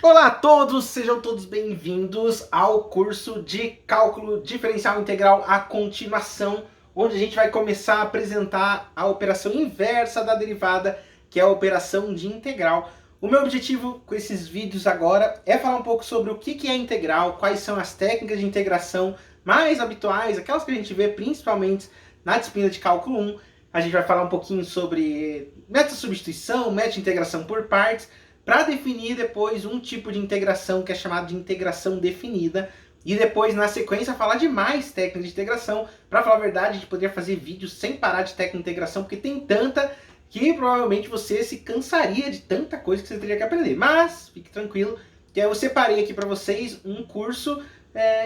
Olá a todos, sejam todos bem-vindos ao curso de Cálculo Diferencial Integral, a continuação, onde a gente vai começar a apresentar a operação inversa da derivada, que é a operação de integral. O meu objetivo com esses vídeos agora é falar um pouco sobre o que é integral, quais são as técnicas de integração mais habituais, aquelas que a gente vê principalmente na disciplina de Cálculo 1. A gente vai falar um pouquinho sobre método de substituição, método de integração por partes, para definir depois um tipo de integração que é chamado de integração definida, e depois na sequência falar de mais técnicas de integração. Para falar a verdade, a gente poderia fazer vídeos sem parar de técnica de integração, porque tem tanta que provavelmente você se cansaria de tanta coisa que você teria que aprender. Mas fique tranquilo, que eu separei aqui para vocês um curso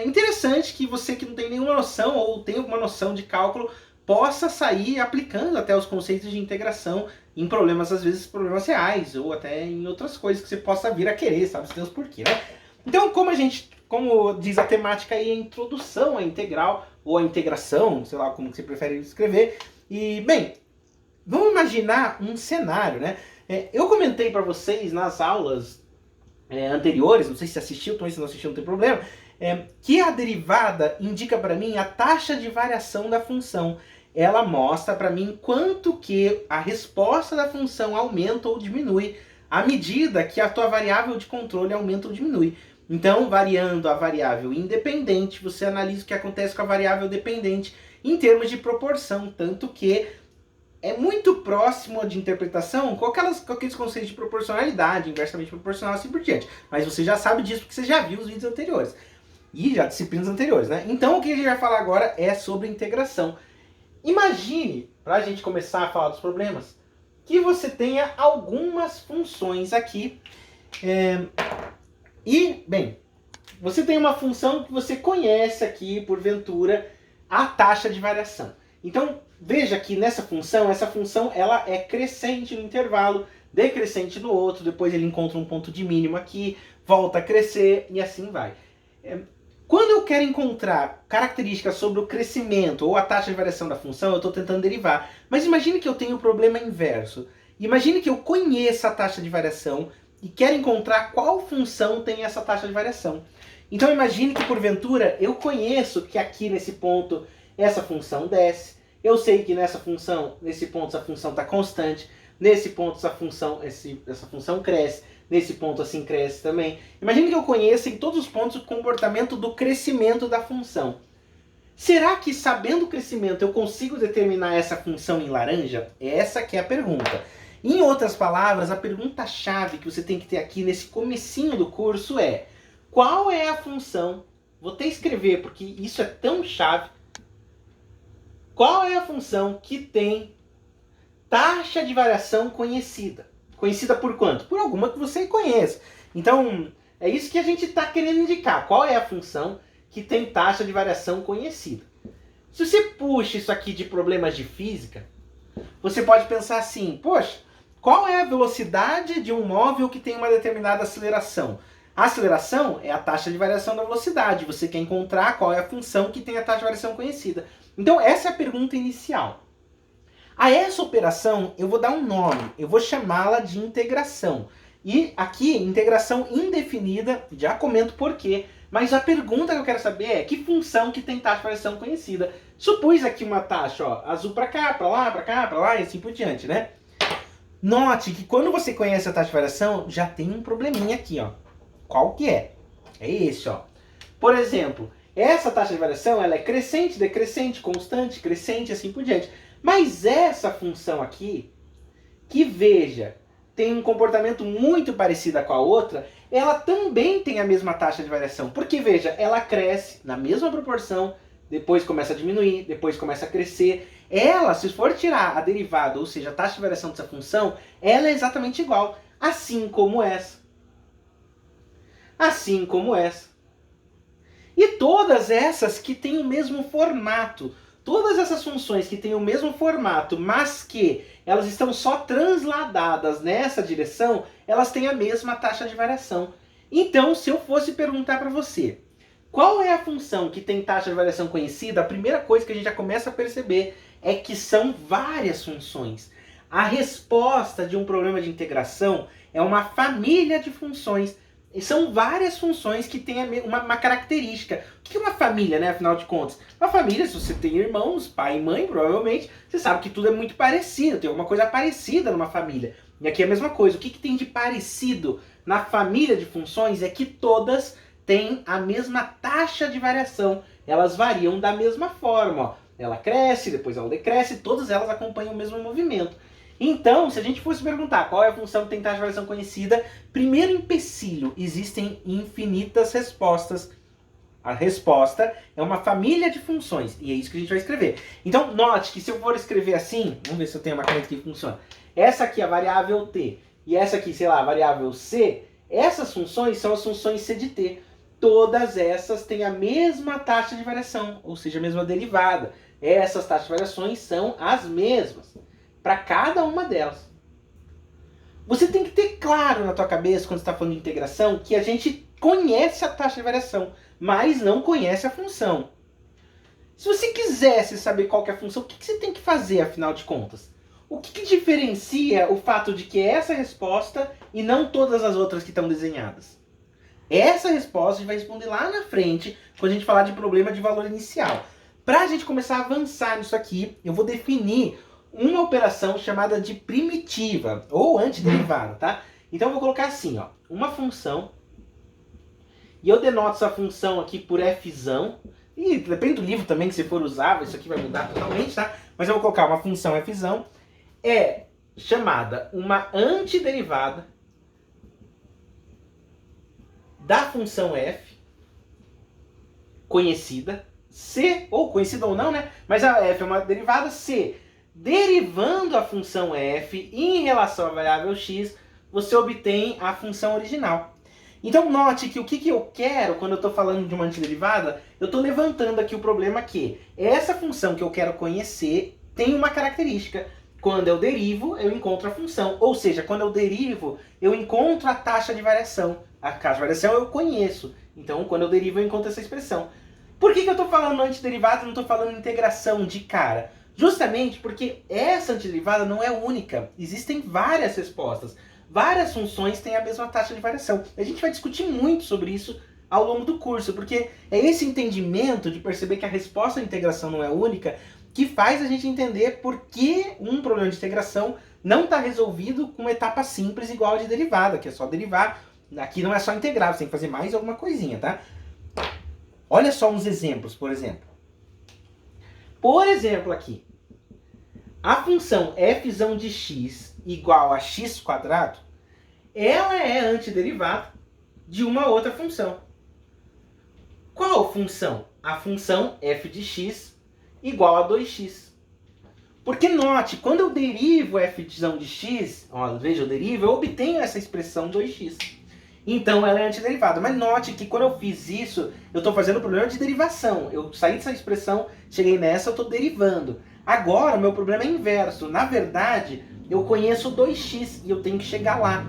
interessante, que você que não tem nenhuma noção ou tem alguma noção de cálculo possa sair aplicando até os conceitos de integração em problemas, às vezes problemas reais, ou até em outras coisas que você possa vir a querer, sabe Deus por quê, né? Então, como diz a temática aí, a introdução à integral, ou a integração, sei lá como você prefere escrever, e, bem, vamos imaginar um cenário, né? Eu comentei para vocês nas aulas anteriores, não sei se assistiu, então se não assistiu não tem problema, que a derivada indica para mim a taxa de variação da função. Ela mostra para mim quanto que a resposta da função aumenta ou diminui à medida que a tua variável de controle aumenta ou diminui. Então, variando a variável independente, você analisa o que acontece com a variável dependente em termos de proporção, tanto que é muito próximo de interpretação com aqueles conceitos de proporcionalidade, inversamente proporcional, assim por diante. Mas você já sabe disso porque você já viu os vídeos anteriores e já disciplinas anteriores, né? Então, o que a gente vai falar agora é sobre integração. Imagine, para a gente começar a falar dos problemas, que você tenha algumas funções aqui. Bem, você tem uma função que você conhece aqui, porventura, a taxa de variação. Então, veja que nessa função, essa função ela é crescente no intervalo, decrescente no outro, depois ele encontra um ponto de mínimo aqui, volta a crescer e assim vai. Quando eu quero encontrar características sobre o crescimento ou a taxa de variação da função, eu estou tentando derivar. Mas imagine que eu tenho o problema inverso. Imagine que eu conheça a taxa de variação e quero encontrar qual função tem essa taxa de variação. Então imagine que porventura eu conheço que aqui nesse ponto essa função desce. Eu sei que nessa função, nesse ponto essa função está constante. Nesse ponto essa função cresce. Nesse ponto assim cresce também. Imagine que eu conheça em todos os pontos o comportamento do crescimento da função. Será que sabendo o crescimento eu consigo determinar essa função em laranja? Essa que é a pergunta. Em outras palavras, a pergunta-chave que você tem que ter aqui nesse comecinho do curso é: qual é a função? Vou até escrever porque isso é tão chave. Qual é a função que tem taxa de variação conhecida? Conhecida por quanto? Por alguma que você conheça. Então, é isso que a gente está querendo indicar. Qual é a função que tem taxa de variação conhecida? Se você puxa isso aqui de problemas de física, você pode pensar assim: poxa, qual é a velocidade de um móvel que tem uma determinada aceleração? A aceleração é a taxa de variação da velocidade. Você quer encontrar qual é a função que tem a taxa de variação conhecida. Então, essa é a pergunta inicial. A essa operação eu vou dar um nome, eu vou chamá-la de integração. E aqui, integração indefinida, já comento por quê, mas a pergunta que eu quero saber é: que função que tem taxa de variação conhecida? Supus aqui uma taxa, ó, azul para cá, para lá, para cá, para lá e assim por diante, né? Note que quando você conhece a taxa de variação, já tem um probleminha aqui, ó. Qual que é? É esse, ó. Por exemplo, essa taxa de variação ela é crescente, decrescente, constante, crescente, assim por diante. Mas essa função aqui, que veja, tem um comportamento muito parecido com a outra, ela também tem a mesma taxa de variação. Porque veja, ela cresce na mesma proporção, depois começa a diminuir, depois começa a crescer. Ela, se for tirar a derivada, ou seja, a taxa de variação dessa função, ela é exatamente igual. Assim como essa. Assim como essa. E todas essas que têm o mesmo formato. Todas essas funções que têm o mesmo formato, mas que elas estão só transladadas nessa direção, elas têm a mesma taxa de variação. Então, se eu fosse perguntar para você, qual é a função que tem taxa de variação conhecida, a primeira coisa que a gente já começa a perceber é que são várias funções. A resposta de um problema de integração é uma família de funções. são várias funções que têm uma característica. O que é uma família, né, afinal de contas? Uma família, se você tem irmãos, pai e mãe, provavelmente, você sabe que tudo é muito parecido, tem alguma coisa parecida numa família. E aqui é a mesma coisa. O que tem de parecido na família de funções é que todas têm a mesma taxa de variação. Elas variam da mesma forma. Ó. Ela cresce, depois ela decresce, todas elas acompanham o mesmo movimento. Então, se a gente fosse perguntar qual é a função que tem taxa de variação conhecida, primeiro empecilho, existem infinitas respostas. A resposta é uma família de funções, e é isso que a gente vai escrever. Então, note que se eu for escrever assim, vamos ver se eu tenho uma caneta que funciona. Essa aqui é a variável t, e essa aqui, sei lá, a variável c, essas funções são as funções c de t. Todas essas têm a mesma taxa de variação, ou seja, a mesma derivada. Essas taxas de variações são as mesmas para cada uma delas. Você tem que ter claro na tua cabeça, quando você está falando de integração, que a gente conhece a taxa de variação, mas não conhece a função. Se você quisesse saber qual que é a função, o que você tem que fazer, afinal de contas? O que diferencia o fato de que é essa resposta e não todas as outras que estão desenhadas? Essa resposta a gente vai responder lá na frente, quando a gente falar de problema de valor inicial. Para a gente começar a avançar nisso aqui, eu vou definir uma operação chamada de primitiva, ou antiderivada, tá? Então eu vou colocar assim, ó, uma função, e eu denoto essa função aqui por fzão, e depende do livro também que você for usar, isso aqui vai mudar totalmente, tá? Mas eu vou colocar uma função fzão, é chamada uma antiderivada da função f, conhecida, c, ou conhecida ou não, né? Mas a f é uma derivada c. Derivando a função f em relação à variável x, você obtém a função original. Então note que o que eu quero quando eu estou falando de uma antiderivada, eu estou levantando aqui o problema que essa função que eu quero conhecer tem uma característica. Quando eu derivo, eu encontro a função. Ou seja, quando eu derivo, eu encontro a taxa de variação. A taxa de variação eu conheço. Então, quando eu derivo, eu encontro essa expressão. Por que eu estou falando antiderivada e não estou falando integração de cara? Justamente porque essa antiderivada não é única. Existem várias respostas. Várias funções têm a mesma taxa de variação. A gente vai discutir muito sobre isso ao longo do curso, porque é esse entendimento de perceber que a resposta à integração não é única que faz a gente entender por que um problema de integração não está resolvido com uma etapa simples igual a de derivada, que é só derivar. Aqui não é só integrar, você tem que fazer mais alguma coisinha, tá? Olha só uns exemplos, por exemplo. Por exemplo aqui, a função fzão de x igual a x quadrado, ela é antiderivada de uma outra função. Qual função? A função f de x igual a 2x. Porque note, quando eu derivo fzão de x, ó, veja, eu derivo, eu obtenho essa expressão 2x. Então ela é antiderivada. Mas note que quando eu fiz isso, eu estou fazendo o problema de derivação. Eu saí dessa expressão, cheguei nessa, eu estou derivando. Agora, o meu problema é inverso. Na verdade, eu conheço 2x e eu tenho que chegar lá.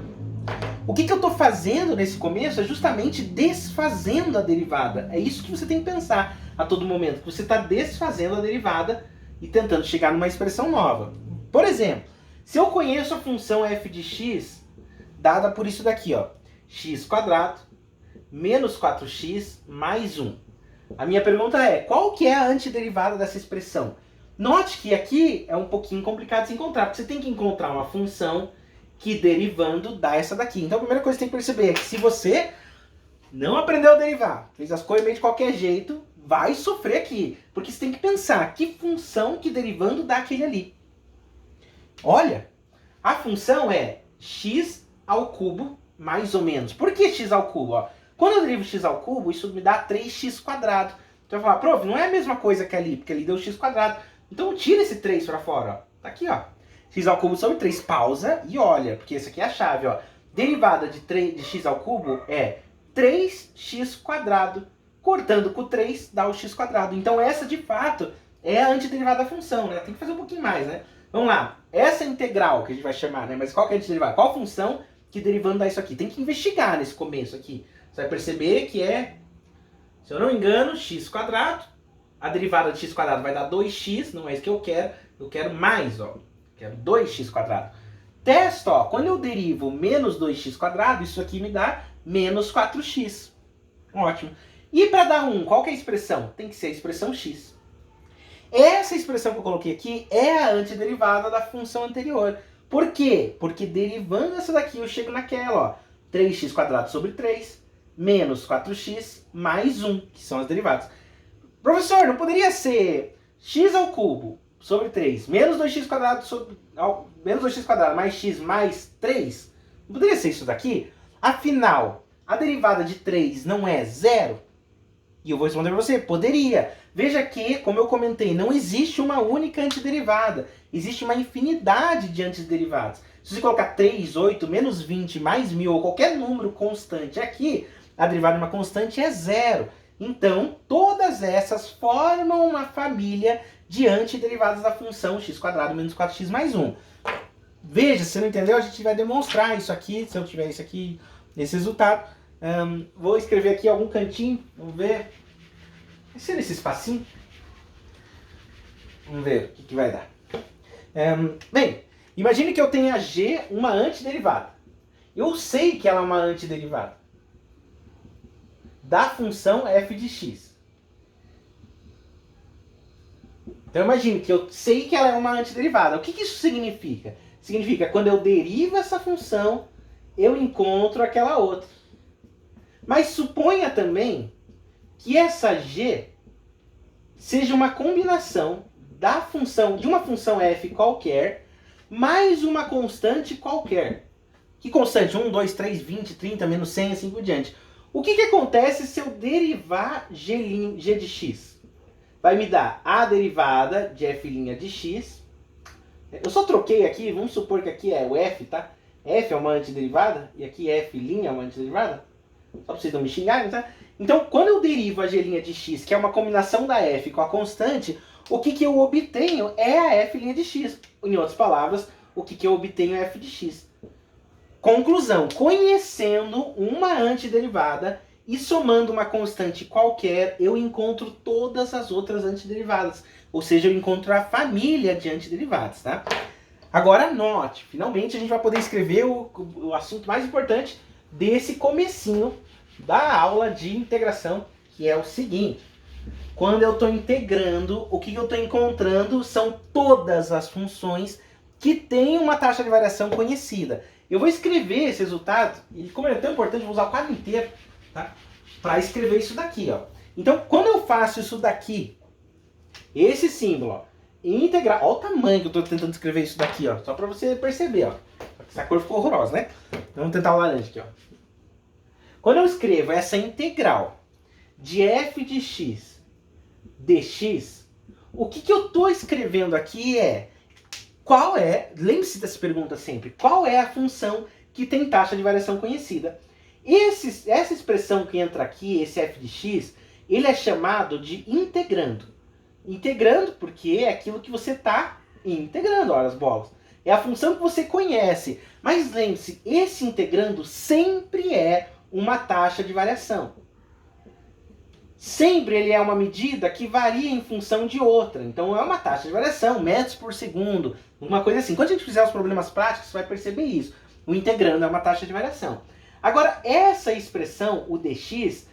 O que eu estou fazendo nesse começo é justamente desfazendo a derivada. É isso que você tem que pensar a todo momento. Que você está desfazendo a derivada e tentando chegar numa expressão nova. Por exemplo, se eu conheço a função f de x, dada por isso daqui, ó, x quadrado menos 4x mais 1. A minha pergunta é, qual que é a antiderivada dessa expressão? Note que aqui é um pouquinho complicado de se encontrar, porque você tem que encontrar uma função que derivando dá essa daqui. Então a primeira coisa que você tem que perceber é que se você não aprendeu a derivar, fez as coisas meio de qualquer jeito, vai sofrer aqui. Porque você tem que pensar que função que derivando dá aquele ali. Olha, a função é x ao cubo mais ou menos. Por que x ao cubo? Ó, quando eu derivo x ao cubo, isso me dá 3x quadrado. Então eu vou falar, prof, não é a mesma coisa que ali, porque ali deu x quadrado. Então tira esse 3 para fora. Ó. Tá aqui, ó. X ao cubo sobre 3. Pausa e olha, porque essa aqui é a chave. Ó. Derivada de x ao cubo é 3x quadrado. Cortando com 3 dá o x quadrado. Então essa, de fato, é a antiderivada da função. Né? Tem que fazer um pouquinho mais, né? Vamos lá. Essa integral que a gente vai chamar, né? Mas qual que é a antiderivada? Qual função que derivando dá isso aqui? Tem que investigar nesse começo aqui. Você vai perceber que é, se eu não me engano, x quadrado. A derivada de x quadrado vai dar 2x. Não é isso que eu quero. Eu quero mais, ó. Quero 2x quadrado. Testa, ó, quando eu derivo menos 2x², isso aqui me dá menos 4x. Ótimo. E para dar 1, qual que é a expressão? Tem que ser a expressão x. Essa expressão que eu coloquei aqui é a antiderivada da função anterior. Por quê? Porque derivando essa daqui eu chego naquela, ó, 3x² sobre 3 menos 4x mais 1, que são as derivadas. Professor, não poderia ser x ao cubo sobre 3 menos 2x² sobre menos 2x² mais x mais 3? Não poderia ser isso daqui? Afinal, a derivada de 3 não é zero? E eu vou responder para você, poderia. Veja que, como eu comentei, não existe uma única antiderivada. Existe uma infinidade de antiderivadas. Se você colocar 3, 8, menos 20, mais 1000 ou qualquer número constante aqui, a derivada de uma constante é zero. Então, todas essas formam uma família de antiderivadas da função x² menos 4x mais 1. Veja, se você não entendeu, a gente vai demonstrar isso aqui, se eu tiver isso aqui, esse resultado. Vou escrever aqui algum cantinho, vamos ver. Vai ser nesse espacinho. Vamos ver o que vai dar. Bem, imagine que eu tenha g uma antiderivada. Eu sei que ela é uma antiderivada da função f de x. Então imagine que eu sei que ela é uma antiderivada. O que isso significa? Significa que quando eu derivo essa função, eu encontro aquela outra. Mas suponha também que essa g seja uma combinação da função, de uma função f qualquer, mais uma constante qualquer. Que constante? 1, 2, 3, 20, 30, menos 100, assim por diante. O que acontece se eu derivar g de x? Vai me dar a derivada de f' de x. Eu só troquei aqui, vamos supor que aqui é o f, tá? F é uma antiderivada e aqui f' é uma antiderivada. Só para vocês não me xingarem, tá? Então, quando eu derivo a g' de x, que é uma combinação da f com a constante, o que eu obtenho é a f' de x. Em outras palavras, o que eu obtenho é f de x. Conclusão, conhecendo uma antiderivada e somando uma constante qualquer, eu encontro todas as outras antiderivadas. Ou seja, eu encontro a família de antiderivadas, tá? Agora note, finalmente a gente vai poder escrever o assunto mais importante desse comecinho da aula de integração, que é o seguinte. Quando eu estou integrando, o que eu estou encontrando são todas as funções que têm uma taxa de variação conhecida. Eu vou escrever esse resultado, e como ele é tão importante, eu vou usar o quadro inteiro, tá? Para escrever isso daqui, ó. Então, quando eu faço isso daqui, esse símbolo, ó, integral, olha o tamanho que eu estou tentando escrever isso daqui, ó, só para você perceber, ó. Essa cor ficou horrorosa, né? Vamos tentar o laranja aqui, ó. Quando eu escrevo essa integral de f de x dx, o que eu estou escrevendo aqui é qual é, lembre-se dessa pergunta sempre, qual é a função que tem taxa de variação conhecida? Essa expressão que entra aqui, esse f de x, ele é chamado de integrando. Integrando porque é aquilo que você está integrando, olha as bolas. É a função que você conhece. Mas lembre-se, esse integrando sempre é uma taxa de variação. Sempre ele é uma medida que varia em função de outra. Então é uma taxa de variação, metros por segundo, uma coisa assim. Quando a gente fizer os problemas práticos, você vai perceber isso. O integrando é uma taxa de variação. Agora, essa expressão, o dx,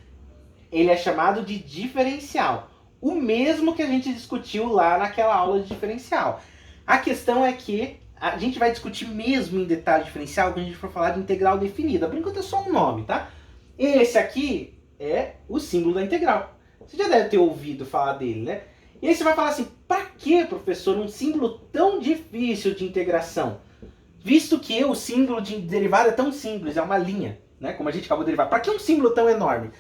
ele é chamado de diferencial. O mesmo que a gente discutiu lá naquela aula de diferencial. A questão é que a gente vai discutir mesmo em detalhe diferencial quando a gente for falar de integral definida. Por enquanto é só um nome, tá? Esse aqui é o símbolo da integral. Você já deve ter ouvido falar dele, né? E aí você vai falar assim, para que, professor, um símbolo tão difícil de integração? Visto que o símbolo de derivada é tão simples, é uma linha, né? Como a gente acabou de derivar. Para que um símbolo tão enorme?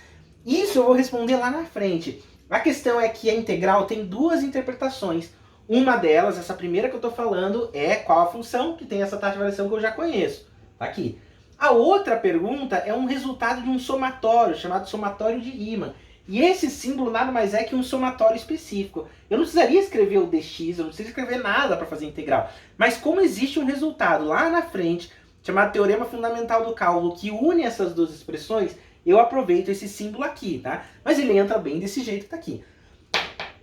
Isso eu vou responder lá na frente. A questão é que a integral tem duas interpretações. Uma delas, essa primeira que eu estou falando, é qual a função que tem essa taxa de variação que eu já conheço. Tá aqui. A outra pergunta é um resultado de um somatório, chamado somatório de Riemann. E esse símbolo nada mais é que um somatório específico. Eu não precisaria escrever o dx, eu não precisaria escrever nada para fazer integral. Mas como existe um resultado lá na frente, chamado teorema fundamental do cálculo, que une essas duas expressões, eu aproveito esse símbolo aqui, tá? Mas ele entra bem desse jeito que tá aqui.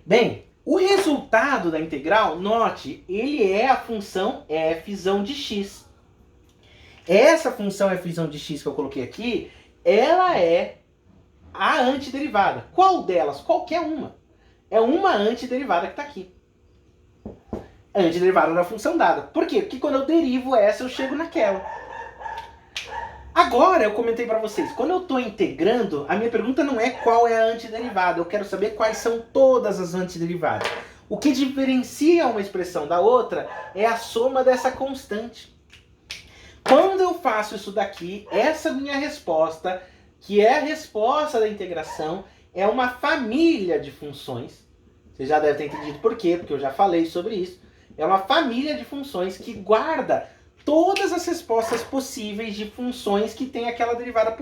Bem, o resultado da integral, note, ele é a função f de x. Essa função f de x que eu coloquei aqui, ela é a antiderivada. Qual delas? Qualquer uma. É uma antiderivada que está aqui. É a antiderivada da função dada. Por quê? Porque quando eu derivo essa, eu chego naquela. Agora, eu comentei para vocês, quando eu estou integrando, a minha pergunta não é qual é a antiderivada, eu quero saber quais são todas as antiderivadas. O que diferencia uma expressão da outra é a soma dessa constante. Quando eu faço isso daqui, essa minha resposta, que é a resposta da integração, é uma família de funções. Você já deve ter entendido por quê, porque eu já falei sobre isso. É uma família de funções que guarda todas as respostas possíveis de funções que tem aquela derivada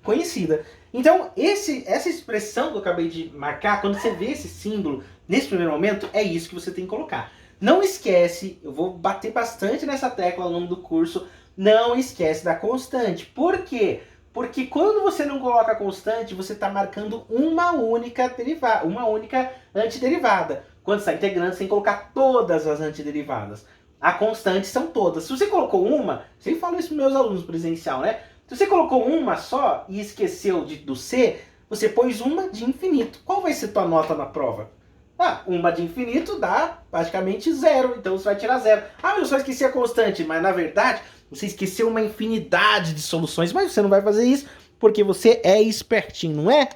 conhecida. Então, essa expressão que eu acabei de marcar, quando você vê esse símbolo, nesse primeiro momento, é isso que você tem que colocar. Não esquece, eu vou bater bastante nessa tecla ao longo do curso, não esquece da constante. Por quê? Porque quando você não coloca a constante, você está marcando uma única derivada, uma única antiderivada. Quando está integrando, você tem que colocar todas as antiderivadas. A constante são todas. Se você colocou uma, sempre falo isso para meus alunos presencial, né? Se você colocou uma só e esqueceu do C, você pôs uma de infinito. Qual vai ser tua nota na prova? Ah, uma de infinito dá praticamente zero, então você vai tirar zero. Ah, eu só esqueci a constante, mas na verdade você esqueceu uma infinidade de soluções, mas você não vai fazer isso porque você é espertinho, não é?